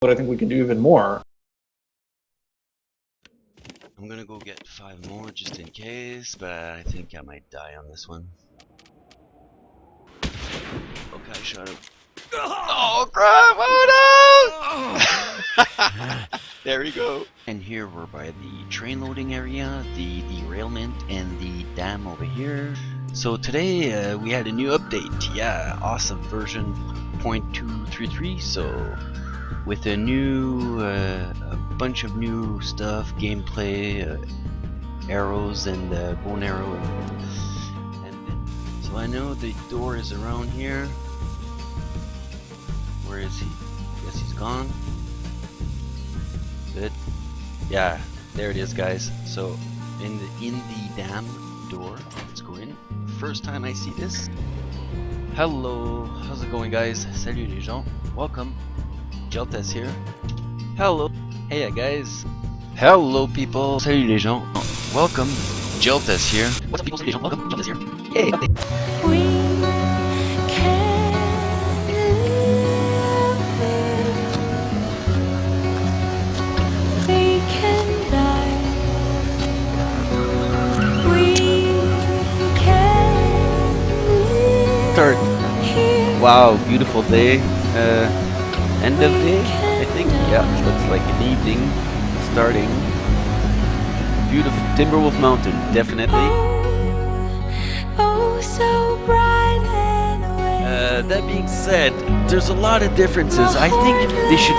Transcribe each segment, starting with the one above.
but I think we can do even more. I'm gonna go get 5 more just in case, but I think I might die on this one. Okay, shut up. Oh crap! Oh no! There we go. And here we're by the train loading area, the derailment, and the dam over here. So today we had a new update. Yeah, awesome version 0.233. So with a new, a bunch of new stuff, gameplay, arrows and bow and arrow. And so I know the door is around here. Where is he? Guess he's gone. Good. Yeah, there it is, guys. So in the dam door, let's go in. First time I see this. Hello, how's it going, guys? Salut les gens. Welcome. Jeltas here. Hello. Hey guys. Hello people. Salut les gens. Welcome. Jeltas here. What's up people? Salut les gens. Welcome. Jeltas here. Yay. We can live, we can die, we can Start. live here. Wow, beautiful day. End of day, I think. Yeah, looks like an evening starting. Beautiful Timberwolf Mountain, definitely. Oh, so bright and away. That being said, there's a lot of differences. I think they should,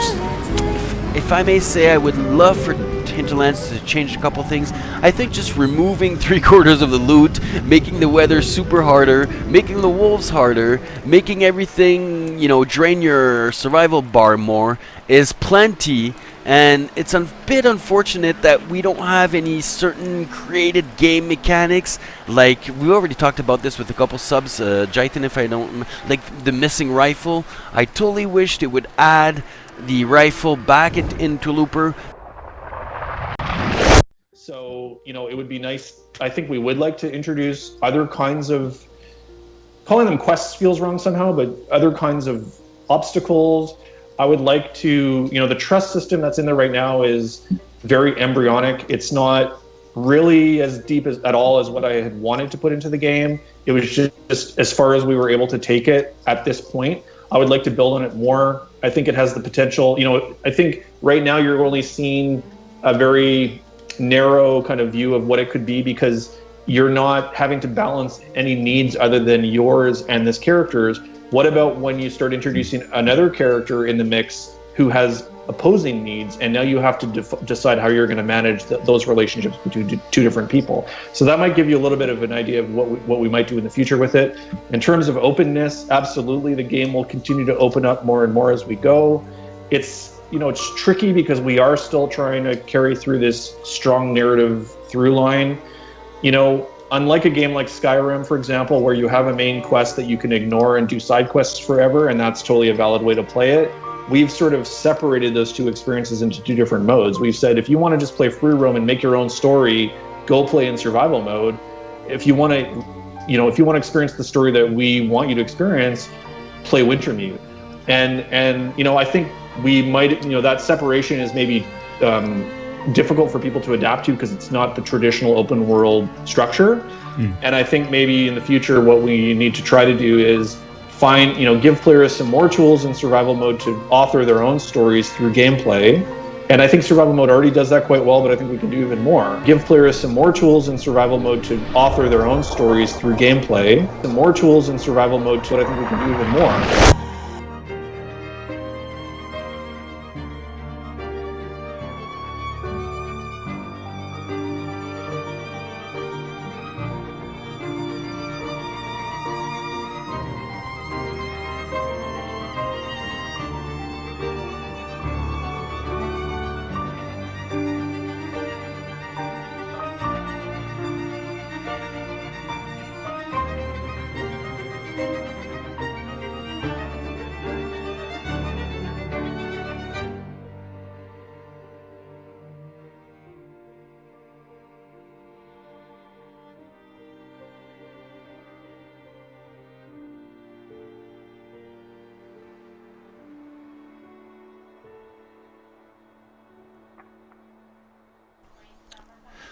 if I may say, I would love for Hinterlands to change a couple things. I think just removing 3/4 of the loot, making the weather super harder, making the wolves harder, making everything, you know, drain your survival bar more is plenty. And it's a bit unfortunate that we don't have any certain created game mechanics. Like, we already talked about this with a couple subs, Jaitan, if I don't, like the missing rifle. I totally wished it would add the rifle back into Interloper. So, you know, it would be nice. I think we would like to introduce other kinds of, calling them quests feels wrong somehow, but other kinds of obstacles. I would like to, you know, the trust system that's in there right now is very embryonic. It's not really as deep as at all as what I had wanted to put into the game. It was just as far as we were able to take it at this point. I would like to build on it more. I think it has the potential, you know, I think right now you're only seeing a very narrow kind of view of what it could be because you're not having to balance any needs other than yours and this character's. What about when you start introducing another character in the mix who has opposing needs, and now you have to decide how you're going to manage those relationships between two different people. So that might give you a little bit of an idea of what we might do in the future with it. In terms of openness, absolutely, the game will continue to open up more and more as we go. It's, you know, it's tricky because we are still trying to carry through this strong narrative through line. You know, unlike a game like Skyrim, for example, where you have a main quest that you can ignore and do side quests forever, and that's totally a valid way to play it, we've sort of separated those two experiences into two different modes. We've said, if you want to just play free roam and make your own story, go play in survival mode. If you want to, you know, if you want to experience the story that we want you to experience, play Wintermute. And you know, I think we might, you know, that separation is maybe difficult for people to adapt to because it's not the traditional open world structure. And I think maybe in the future what we need to try to do is find, you know, give players some more tools in survival mode to author their own stories through gameplay. And I think survival mode already does that quite well, but I think we can do even more. Give players some more tools in survival mode to author their own stories through gameplay. Some more tools in survival mode, but I think we can do even more.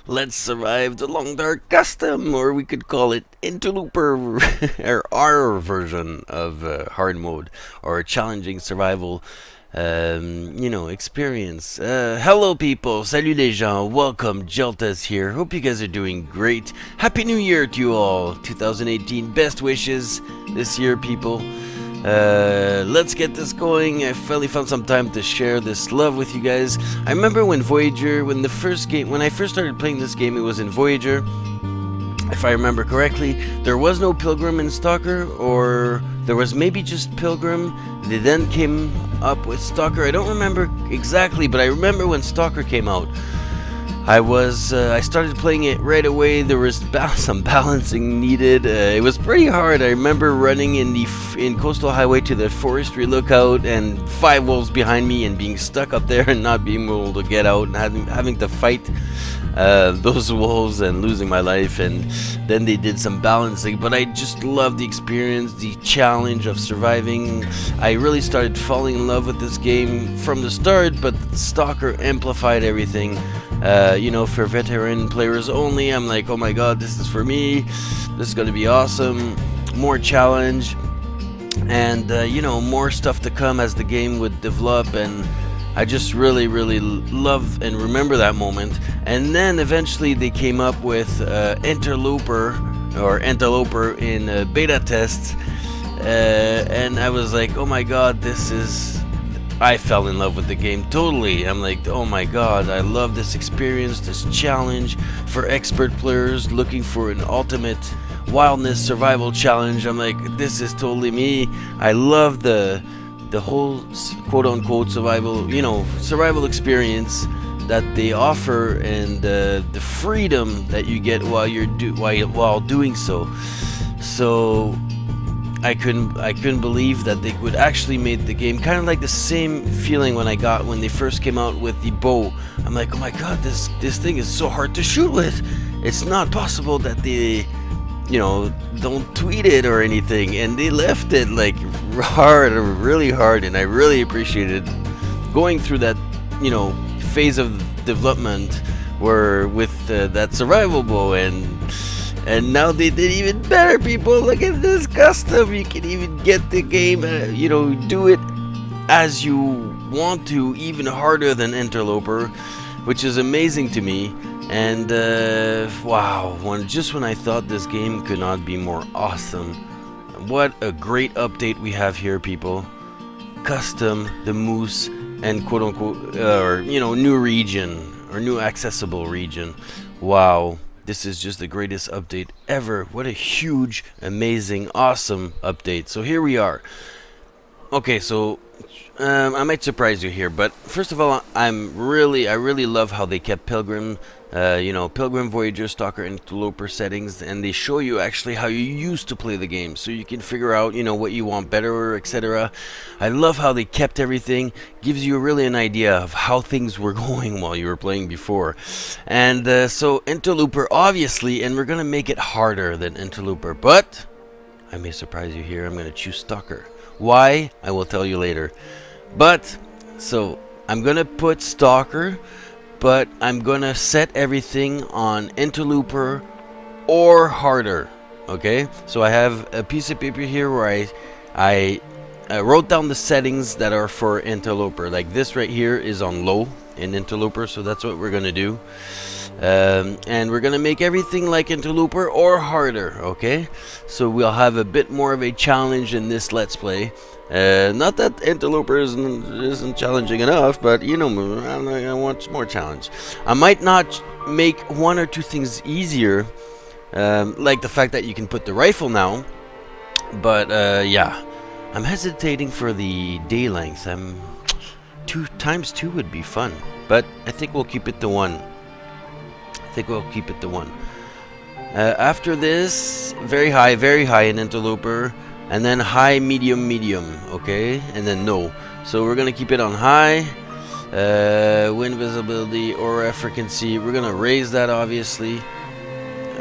Let's survive the Long Dark Custom, or we could call it Interloper, or our version of hard mode, or challenging survival, experience. Hello people, salut les gens, welcome, Jeltas here. Hope you guys are doing great. Happy New Year to you all, 2018, best wishes this year, people. Let's get this going. I finally found some time to share this love with you guys. I remember when Voyager, when I first started playing this game, it was in Voyager. If I remember correctly, there was no Pilgrim in Stalker, or there was maybe just Pilgrim. They then came up with Stalker. I don't remember exactly, but I remember when Stalker came out. I started playing it right away. There was some balancing needed. It was pretty hard. I remember running in Coastal Highway to the forestry lookout and 5 wolves behind me and being stuck up there and not being able to get out and having to fight those wolves and losing my life. And then they did some balancing, but I just loved the experience, the challenge of surviving. I really started falling in love with this game from the start, but Stalker amplified everything. For veteran players only, I'm like, oh my god, this is for me. This is gonna be awesome. More challenge, and more stuff to come as the game would develop. And I just really, really love and remember that moment. And then eventually they came up with Interloper in beta tests, and I was like, oh my god, I fell in love with the game totally. I'm like, oh my god, I love this experience, this challenge for expert players looking for an ultimate wildness survival challenge. I'm like, this is totally me. I love the whole quote-unquote survival experience that they offer, and the freedom that you get while doing so. So I couldn't believe that they would actually make the game kind of like the same feeling when they first came out with the bow. I'm like, oh my god, this thing is so hard to shoot with. It's not possible that they don't tweet it or anything, and they left it like hard, really hard. And I really appreciated going through that phase of development where with that survival bow. And now they did even better, people. Look at this custom. You can even get the game, do it as you want to, even harder than Interloper, which is amazing to me. And wow, when I thought this game could not be more awesome. What a great update we have here, people. Custom, the Moose, and quote unquote, new region, or new accessible region. Wow. This is just the greatest update ever. What a huge, amazing, awesome update. So here we are. Okay, so I might surprise you here, but first of all, I really love how they kept Pilgrim, Pilgrim, Voyager, Stalker, and Interloper settings, and they show you actually how you used to play the game, so you can figure out, what you want better, etc. I love how they kept everything. Gives you really an idea of how things were going while you were playing before. And so Interloper, obviously, and we're gonna make it harder than Interloper, but I may surprise you here. I'm gonna choose Stalker. Why? I will tell you later. But so I'm gonna put Stalker, but I'm gonna set everything on Interloper or harder. Okay, so I have a piece of paper here where I wrote down the settings that are for Interloper. Like this right here is on low in Interloper, so that's what we're gonna do. And we're gonna make everything like Interloper or harder. Okay, so we'll have a bit more of a challenge in this Let's Play. Not that Interloper isn't challenging enough, but I want more challenge. I might not make 1 or 2 things easier, like the fact that you can put the rifle now. But yeah, I'm hesitating for the day length. 2 times 2 would be fun, but I think we'll keep it to 1. After this, very high in Interloper, and then high, medium, okay, and then no. So we're gonna keep it on high. Wind visibility, aura frequency, we're gonna raise that, obviously.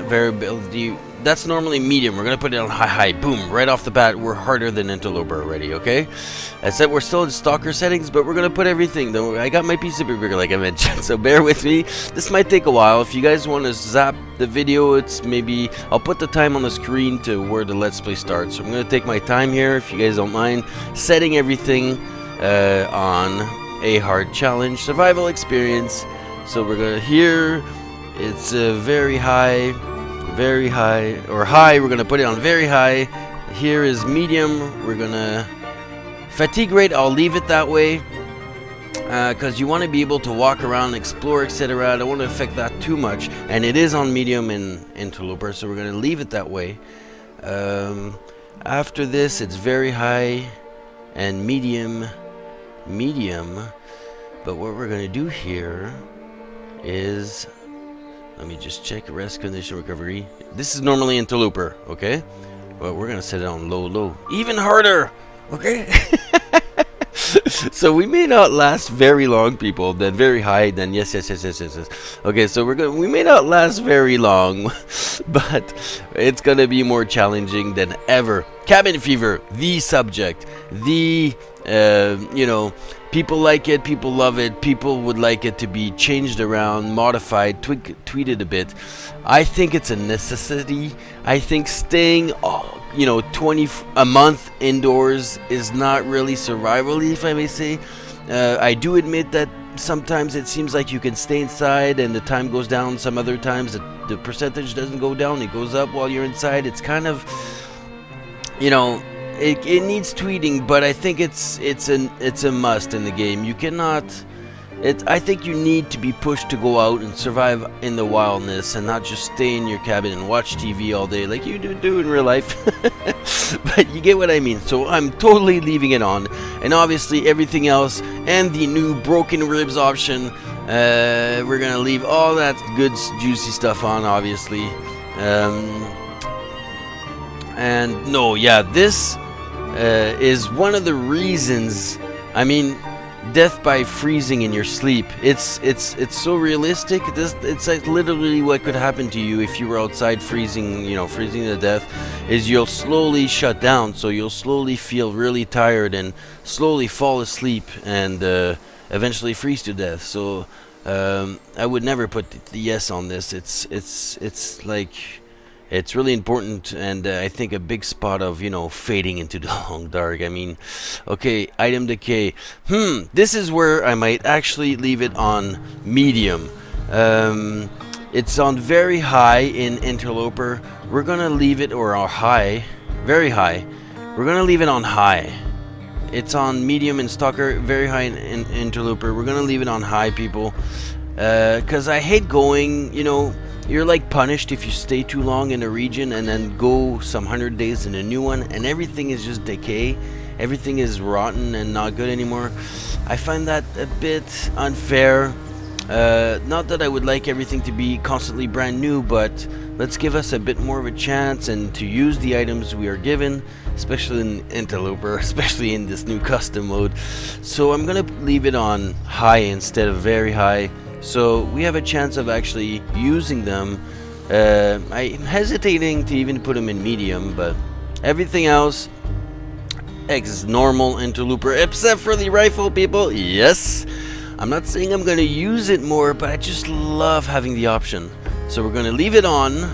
Variability, that's normally medium. We're gonna put it on high. Boom, right off the bat, we're harder than Interloper already, okay? I said we're still in stalker settings, but we're gonna put everything, though. I got my PC bigger, like I mentioned, so bear with me. This might take a while. If you guys want to zap the video, it's maybe, I'll put the time on the screen to where the Let's Play starts. So I'm gonna take my time here, if you guys don't mind, setting everything on a hard challenge, survival experience. So we're gonna, here, it's very high, or high, we're gonna put it on very high. Here is medium, we're gonna, fatigue rate, I'll leave it that way, because you want to be able to walk around, explore, etc. I don't want to affect that too much, and it is on medium in Interloper, so we're gonna leave it that way. After this, it's very high and medium, but what we're gonna do here is, let me just check rest condition recovery. This is normally Interloper, okay? But we're gonna set it on low, even harder, okay? So we may not last very long, people. Then very high, then yes. Okay, so we may not last very long, but it's gonna be more challenging than ever. Cabin fever, the subject, the you know, people like it, people love it, people would like it to be changed around, modified, tweeted a bit. I think it's a necessity. I think staying, you know, 20 a month indoors is not really survival-y, if I may say. I do admit that sometimes it seems like you can stay inside and the time goes down. Some other times the percentage doesn't go down, it goes up while you're inside. It's kind of, you know, it needs tweeting, but I think it's a must in the game. You cannot. I think you need to be pushed to go out and survive in the wildness and not just stay in your cabin and watch TV all day like you do in real life. But you get what I mean. So I'm totally leaving it on, and obviously everything else and the new broken ribs option, we're gonna leave all that good juicy stuff on, obviously. And no, yeah, this is one of the reasons. I mean, death by freezing in your sleep. It's so realistic. It's like literally what could happen to you if you were outside freezing, you know, freezing to death. Is you'll slowly shut down, so you'll slowly feel really tired and slowly fall asleep and eventually freeze to death. So I would never put the yes on this. It's like, it's really important, and I think a big spot of, you know, fading into the long dark. I mean, okay, item decay. This is where I might actually leave it on medium. It's on very high in Interloper. We're gonna leave it, or high, very high. We're gonna leave it on high. It's on medium in Stalker, very high in Interloper. We're gonna leave it on high, people, because I hate going, you know, you're like punished if you stay too long in a region and then go some 100 days in a new one and everything is just decay. Everything is rotten and not good anymore. I find that a bit unfair. Not that I would like everything to be constantly brand new, but let's give us a bit more of a chance and to use the items we are given, especially in Interloper, especially in this new custom mode. So I'm gonna leave it on high instead of very high, so we have a chance of actually using them. I'm hesitating to even put them in medium, but everything else is normal Interloper, except for the rifle, people. Yes, I'm not saying I'm gonna use it more, but I just love having the option. So we're gonna leave it on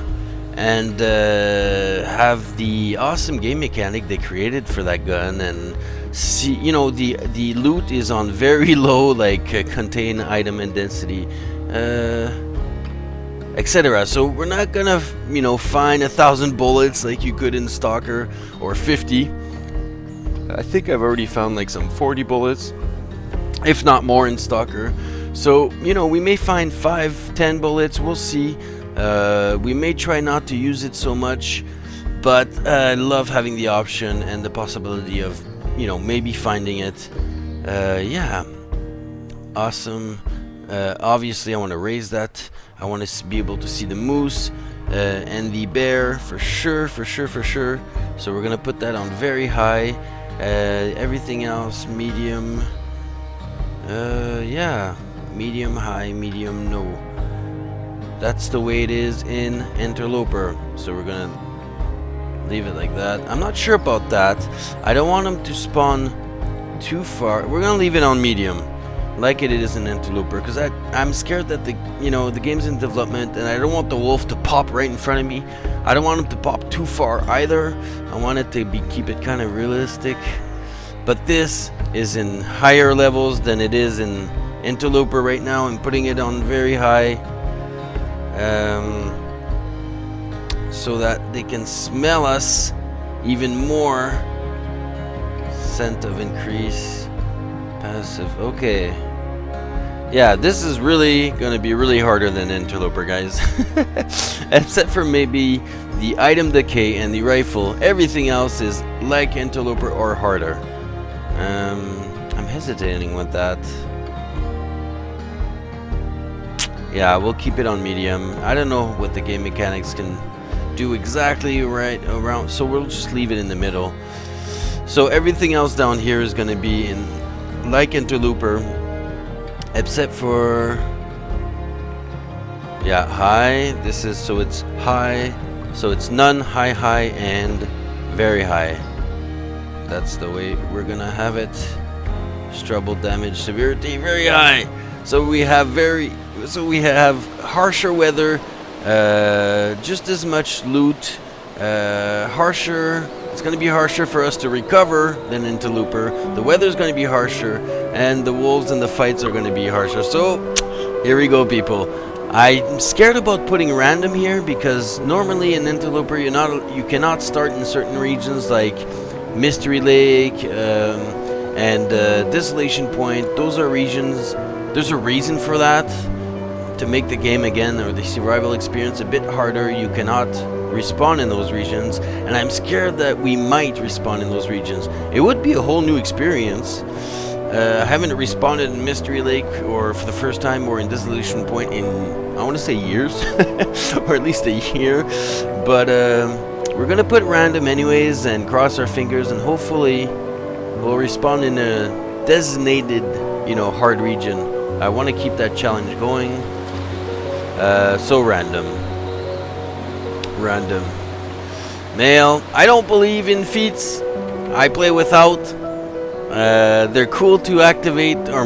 and have the awesome game mechanic they created for that gun, and see, you know, the loot is on very low, like contain item and density, etc. So we're not gonna, you know, find 1,000 bullets like you could in Stalker, or 50. I think I've already found like some 40 bullets, if not more, in Stalker. So, you know, we may find 5-10 bullets, we'll see. We may try not to use it so much, but I love having the option and the possibility of, you know, maybe finding it. Yeah, awesome. Obviously I want to raise that. I want to be able to see the moose and the bear for sure. So we're gonna put that on very high. Everything else medium. Yeah, medium, high, medium, no. That's the way it is in Interloper. So we're gonna leave it like that. I'm not sure about that. I don't want them to spawn too far. We're gonna leave it on medium, like it is in Interloper, because I'm scared that the game's in development, and I don't want the wolf to pop right in front of me. I don't want him to pop too far either. I want it to keep it kind of realistic. But this is in higher levels than it is in Interloper right now. I'm putting it on very high, so that they can smell us even more. Scent of increase. Passive. Okay. Yeah, this is really gonna be really harder than Interloper, guys. Except for maybe the item decay and the rifle. Everything else is like Interloper or harder. I'm hesitating with that. Yeah, we'll keep it on medium. I don't know what the game mechanics can do exactly right around, so we'll just leave it in the middle. So everything else down here is going to be in like Interloper, except for high. This is so it's high, so it's none, high, high, and very high. That's the way we're gonna have it. Trouble damage severity very high. So we have harsher weather, just as much loot, harsher. It's going to be harsher for us to recover than Interloper. The weather's going to be harsher, and the wolves and the fights are going to be harsher. So here we go, people. I'm scared about putting random here, because normally in Interloper you cannot start in certain regions like Mystery Lake and Desolation Point. Those are regions. There's a reason for that, to make the game again, or the survival experience, a bit harder. You cannot respawn in those regions, and I'm scared that we might respawn in those regions. It would be a whole new experience. I haven't respawned in Mystery Lake, or for the first time, or in Desolation Point in, I want to say years, or at least a year. But we're gonna put random anyways, and cross our fingers, and hopefully we'll respawn in a designated, hard region. I want to keep that challenge going. So random. Male. I don't believe in feats. I play without. They're cool to activate, or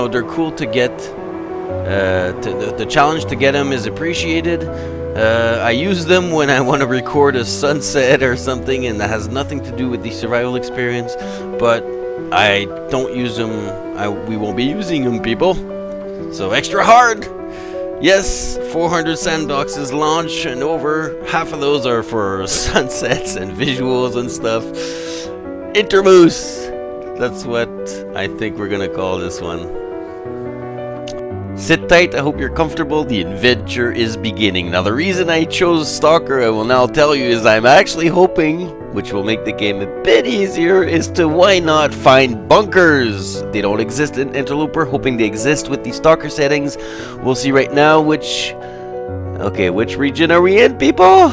they're cool to get. The challenge to get them is appreciated. I use them when I want to record a sunset or something, and that has nothing to do with the survival experience. But I don't use them. We won't be using them, people. So extra hard. Yes, 400 sandboxes launch, and over half of those are for sunsets and visuals and stuff. Intermoose. That's what I think we're gonna call this one. Sit tight, I hope you're comfortable. The adventure is beginning. Now, the reason I chose Stalker, I will now tell you, is I'm actually hoping, which will make the game a bit easier, is to why not find bunkers. They don't exist in Interloper, hoping they exist with the Stalker settings. We'll see right now which region are we in, people?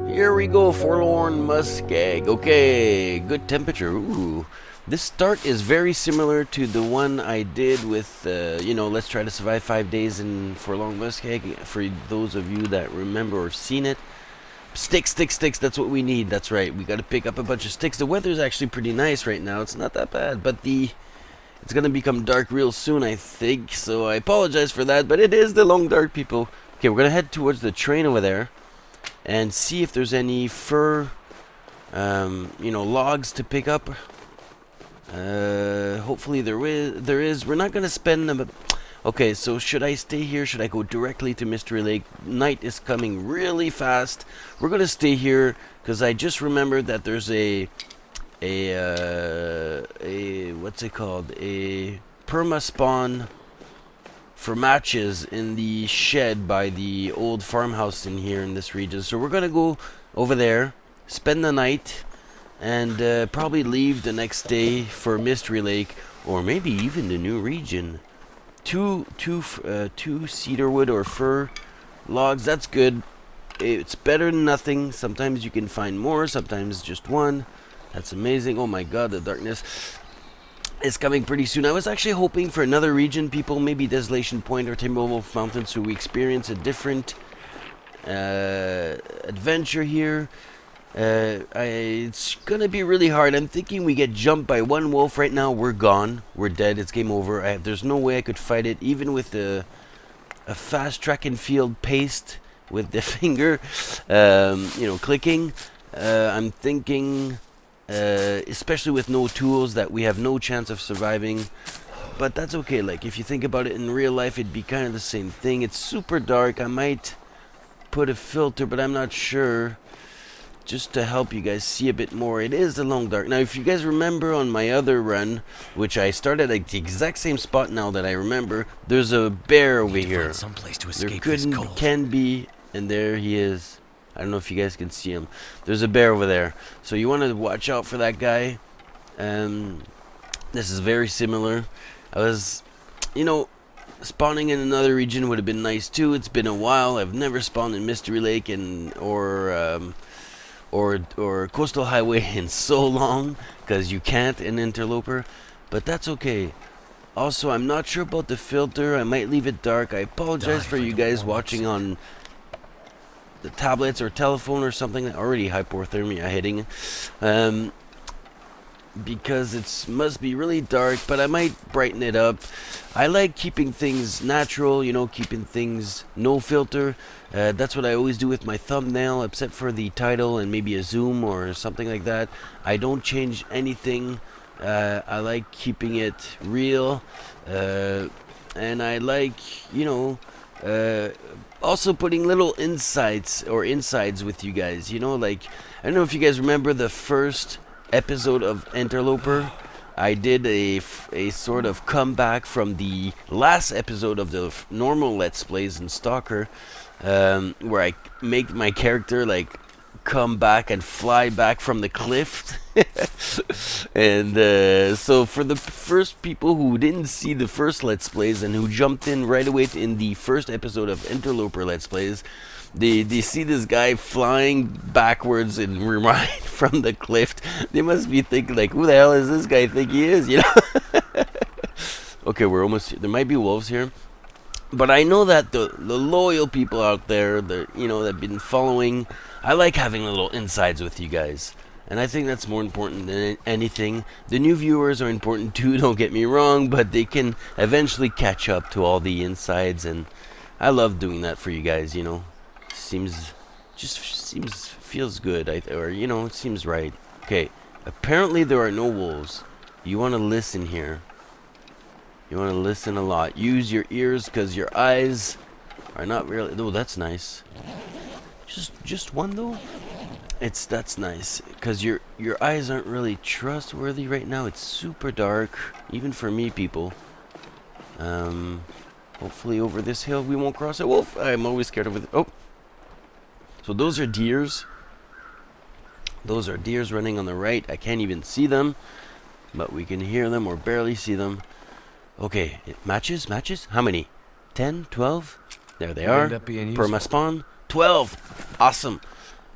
Here we go, Forlorn Muskeg. Okay, good temperature. Ooh. This start is very similar to the one I did with, Let's Try to Survive 5 Days in Forlorn Muskeg. For those of you that remember or seen it. Sticks, that's what we need. That's right, we got to pick up a bunch of sticks. The weather is actually pretty nice right now. It's not that bad, but it's going to become dark real soon, I think. So I apologize for that, but it is the long dark, people. Okay, we're going to head towards the train over there and see if there's any fur, logs to pick up. Hopefully there is. We're not gonna spend them. Okay, so should I stay here? Should I go directly to Mystery Lake? Night is coming really fast. We're gonna stay here because I just remembered that there's a what's it called? A perma spawn for matches in the shed by the old farmhouse in here in this region. So we're gonna go over there, spend the night, and probably leave the next day for Mystery Lake, or maybe even the new region. Two cedarwood or fir logs. That's good. It's better than nothing. Sometimes you can find more. Sometimes just one. That's amazing. Oh my God, the darkness. is coming pretty soon. I was actually hoping for another region, people, maybe Desolation Point or Timberwolf Mountain, so we experience a different adventure here. It's gonna be really hard. I'm thinking we get jumped by one wolf right now. We're gone. We're dead. It's game over. There's no way I could fight it, even with a fast track and field paste with the finger, clicking. I'm thinking, especially with no tools, that we have no chance of surviving. But that's okay. Like, if you think about it in real life, it'd be kind of the same thing. It's super dark. I might put a filter, but I'm not sure, just to help you guys see a bit more. It is a long dark. Now, if you guys remember on my other run, which I started at the exact same spot now that I remember, there's a bear over here. Someplace to There escape this cold. can be, and there he is. I don't know if you guys can see him. There's a bear over there, so you want to watch out for that guy. This is very similar. I was, spawning in another region would have been nice too. It's been a while. I've never spawned in Mystery Lake or Coastal Highway in so long, because you can't in Interloper, but that's okay. Also, I'm not sure about the filter. I might leave it dark. I apologize for you guys watching on the tablets or telephone or something. Already hypothermia hitting. Because it must be really dark, but I might brighten it up. I like keeping things natural, keeping things no filter. That's what I always do with my thumbnail, except for the title and maybe a zoom or something like that. I don't change anything. I like keeping it real, and I like, also putting little insights with you guys. Like, I don't know if you guys remember the first episode of Interloper. I did a sort of comeback from the last episode of the normal Let's Plays in Stalker, where I make my character like come back and fly back from the cliff. And so for the first people who didn't see the first Let's Plays and who jumped in right away in the first episode of Interloper Let's Plays, they see this guy flying backwards and right from the cliff. They must be thinking, like, who the hell is this guy think he is, Okay, we're almost, there might be wolves here. But I know that the loyal people out there, that have been following, I like having little insides with you guys. And I think that's more important than anything. The new viewers are important too, don't get me wrong, but they can eventually catch up to all the insides, and I love doing that for you guys, feels good, it seems right. Okay, apparently there are no wolves. You want to listen here. You want to listen a lot. Use your ears, because your eyes are not really... Oh, that's nice. Just one, though? That's nice, because your eyes aren't really trustworthy right now. It's super dark, even for me, people. Hopefully over this hill we won't cross a wolf. I'm always scared of it. Oh! So those are deers. Those are deers running on the right. I can't even see them, but we can hear them or barely see them. Okay, matches? How many? 10? 12? There they are. Perma spawn. 12! Awesome.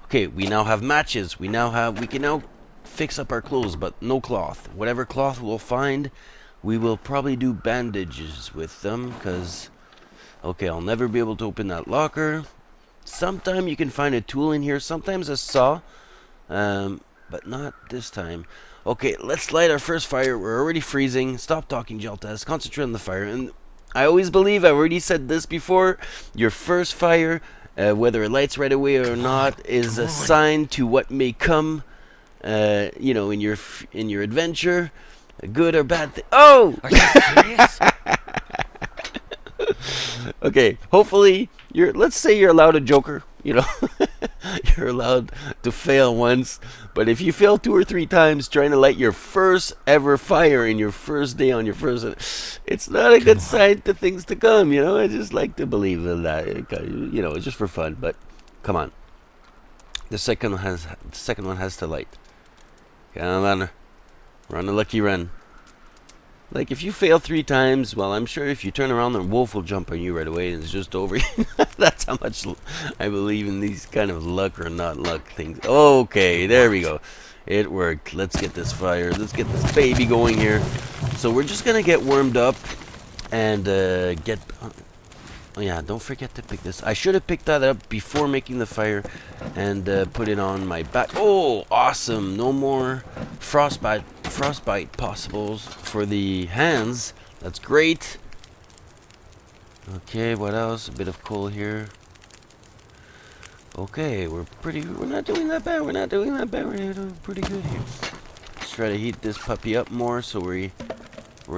Okay, we now have matches. We can now fix up our clothes, but no cloth. Whatever cloth we'll find, we will probably do bandages with them, because... Okay, I'll never be able to open that locker. Sometimes you can find a tool in here, sometimes a saw, but not this time. Okay, let's light our first fire. We're already freezing. Stop talking, Jaltaz. Concentrate on the fire. And I always believe, I've already said this before, your first fire, whether it lights right away or not, is a sign to what may come, in your adventure, a good or bad thing. Oh! Are you serious? Okay, hopefully let's say you're allowed a joker, you're allowed to fail once, but if you fail 2 or 3 times trying to light your first ever fire in your first day on your first, it's not a good sign to things to come, I just like to believe in that, it's just for fun, but come on. The second one has to light. Come on, we're on a lucky run. Like, if you fail 3 times, well, I'm sure if you turn around, the wolf will jump on you right away, and it's just over. That's how much I believe in these kind of luck or not luck things. Okay, there we go. It worked. Let's get this fire. Let's get this baby going here. So we're just gonna get warmed up and get. Oh yeah, don't forget to pick this. I should have picked that up before making the fire and put it on my back. Oh, awesome! No more frostbite possibles for the hands. That's great. Okay, what else? A bit of coal here. Okay, we're not doing that bad. We're doing pretty good here. Let's try to heat this puppy up more so we're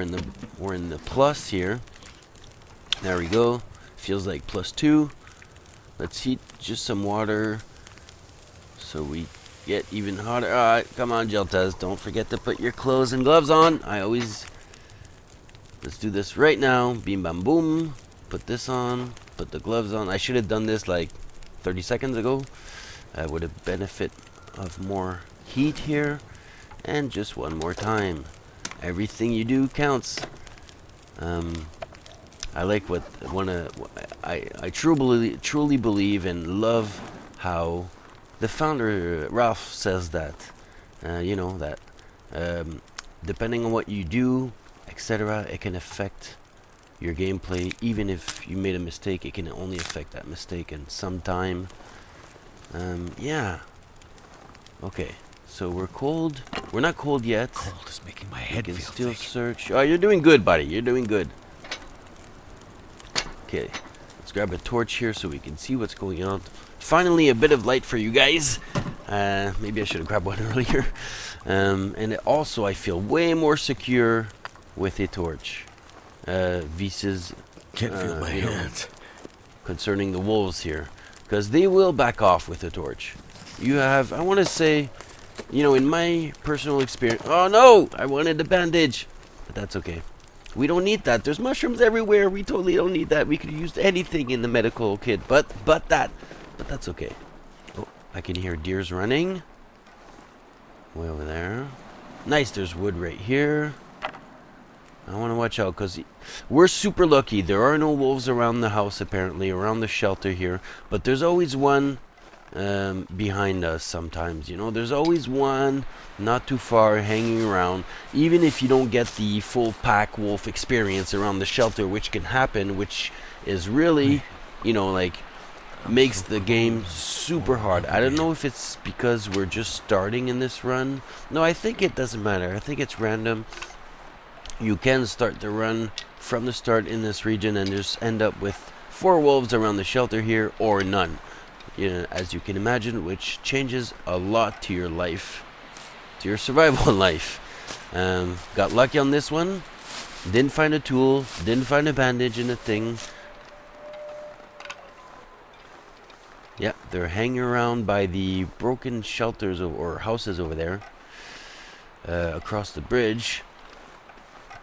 in the plus here. There we go. Feels like +2. Let's heat just some water so we get even hotter. Alright, come on, Jeltas. Don't forget to put your clothes and gloves on. Let's do this right now. Beam bam boom. Put this on. Put the gloves on. I should have done this like 30 seconds ago. I would have benefit of more heat here. And just one more time. Everything you do counts. I like I truly believe and love how the founder Ralph says that depending on what you do, etc., it can affect your gameplay. Even if you made a mistake, it can only affect that mistake in some time. Yeah. Okay. So we're cold. We're not cold yet. Cold is making my head You can feel still thick. search. Oh, you're doing good, buddy. You're doing good. Okay, let's grab a torch here so we can see what's going on. Finally, a bit of light for you guys. Maybe I should have grabbed one earlier. And also, I feel way more secure with a torch. Versus Can't feel my hands. concerning the wolves here. Because they will back off with a torch. You have, I want to say, in my personal experience... Oh, no! I wanted the bandage. But that's okay. We don't need that. There's mushrooms everywhere. We totally don't need that. We could use anything in the medical kit, but that's okay. Oh, I can hear deers running. Way over there. Nice, there's wood right here. I want to watch out because we're super lucky. There are no wolves around the house, apparently, around the shelter here. But there's always one behind us sometimes. There's always one not too far hanging around. Even if you don't get the full pack wolf experience around the shelter, which can happen, which is really, makes the game super hard. I don't know if it's because we're just starting in this run. No, I think it doesn't matter. I think it's random. You can start the run from the start in this region and just end up with 4 wolves around the shelter here or none. As you can imagine, which changes a lot to your life, to your survival life. Got lucky on this one. Didn't find a tool, didn't find a bandage in a thing. Yeah, they're hanging around by the broken shelters or houses over there. Across the bridge.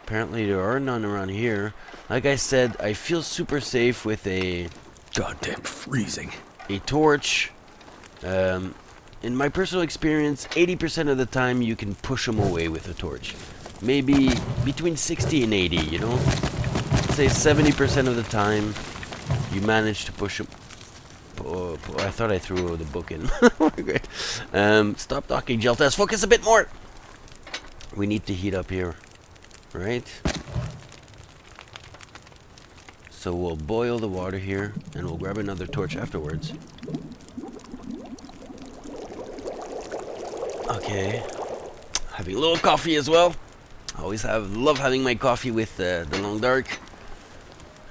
Apparently there are none around here. Like I said, I feel super safe with a Goddamn freezing. torch. In my personal experience, 80% of the time you can push them away with a torch. Maybe between 60 and 80, Say 70% of the time you manage to push them. Oh, I thought I threw the book in. Stop talking, Jeltas. Focus a bit more. We need to heat up here. Right? So we'll boil the water here, and we'll grab another torch afterwards. Okay. Having a little coffee as well. Love having my coffee with the Long Dark.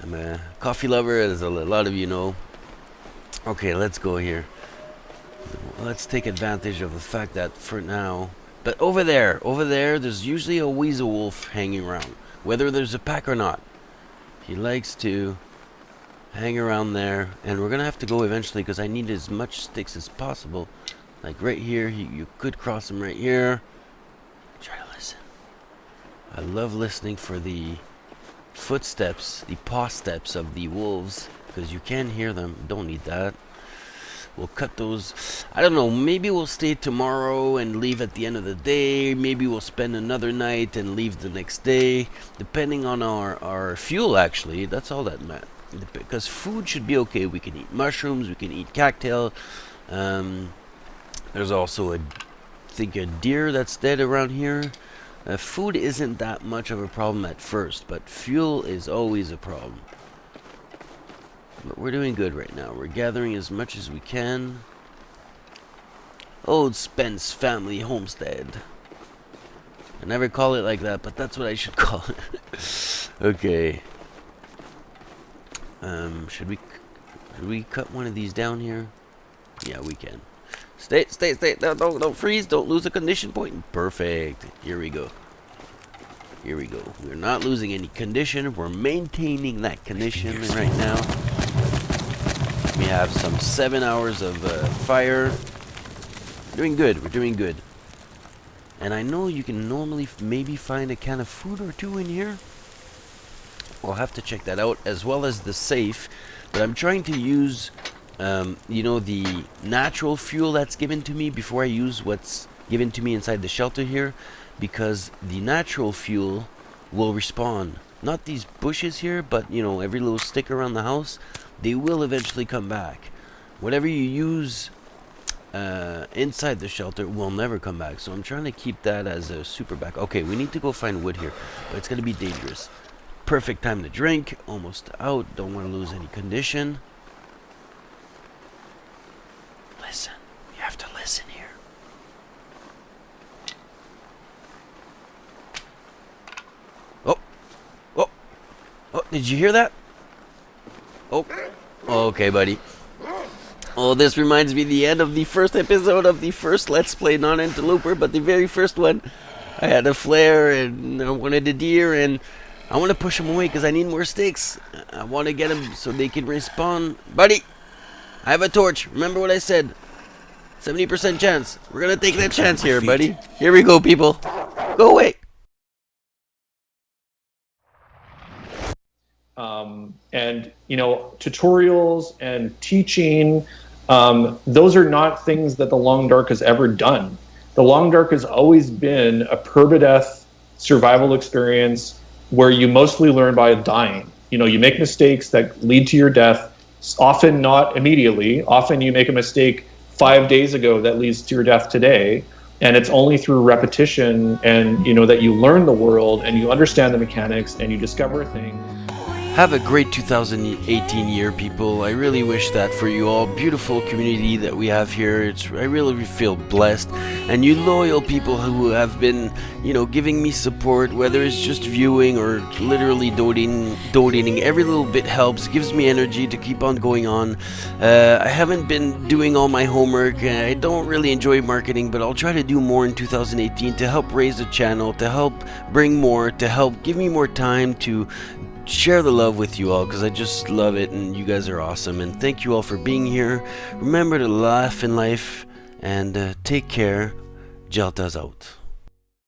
I'm a coffee lover, as a lot of you know. Okay, let's go here. Let's take advantage of the fact that for now... But over there, there's usually a weasel wolf hanging around. Whether there's a pack or not. He likes to hang around there. And we're going to have to go eventually because I need as much sticks as possible. Like right here, you could cross him right here. Try to listen. I love listening for the footsteps, the paw steps of the wolves. Because you can hear them. Don't need that. We'll cut those. I don't know. Maybe we'll stay tomorrow and leave at the end of the day. Maybe we'll spend another night and leave the next day. Depending on our fuel, actually. That's all that matters. Because food should be okay. We can eat mushrooms. We can eat cattail. There's also a deer that's dead around here. Food isn't that much of a problem at first, but fuel is always a problem. But we're doing good right now. We're gathering as much as we can. Old Spence family homestead. I never call it like that, but that's what I should call it. Okay. Should we cut one of these down here? Yeah, we can. Stay. Don't freeze. Don't lose a condition point. Perfect. Here we go. We're not losing any condition. We're maintaining that condition right now. We have some 7 hours of fire. We're doing good. And I know you can normally maybe find a can of food or two in here. We'll have to check that out, as well as the safe. But I'm trying to use, the natural fuel that's given to me before I use what's given to me inside the shelter here, because the natural fuel will respawn. Not these bushes here, but every little stick around the house, they will eventually come back. Whatever you use inside the shelter will never come back, so I'm trying to keep that as a super back. Okay, we need to go find wood here, but it's gonna be dangerous. Perfect time to drink. Almost out. Don't want to lose any condition. Listen. You have to listen here. Oh, did you hear that? Oh, okay, buddy. Oh, this reminds me of the end of the first episode of the first Let's Play, not Interloper, but the very first one. I had a flare and I wanted a deer, and I want to push them away because I need more sticks. I want to get them so they can respawn. Buddy, I have a torch. Remember what I said? 70% chance. We're going to take that chance here, buddy. Here we go, people. Go away. And tutorials and teaching, those are not things that the Long Dark has ever done. The Long Dark has always been a permadeath survival experience where you mostly learn by dying. You make mistakes that lead to your death, often not immediately. Often you make a mistake 5 days ago that leads to your death today. And it's only through repetition and, that you learn the world and you understand the mechanics and you discover things. Have a great 2018 year, people. I really wish that for you all. Beautiful community that we have here. I really feel blessed. And you loyal people who have been, giving me support, whether it's just viewing or literally donating. Every little bit helps, gives me energy to keep on going on. I haven't been doing all my homework. I don't really enjoy marketing, but I'll try to do more in 2018 to help raise the channel, to help bring more, to help give me more time to share the love with you all, because I just love it and you guys are awesome. And thank you all for being here. Remember to laugh in life and take care. Jalta's out.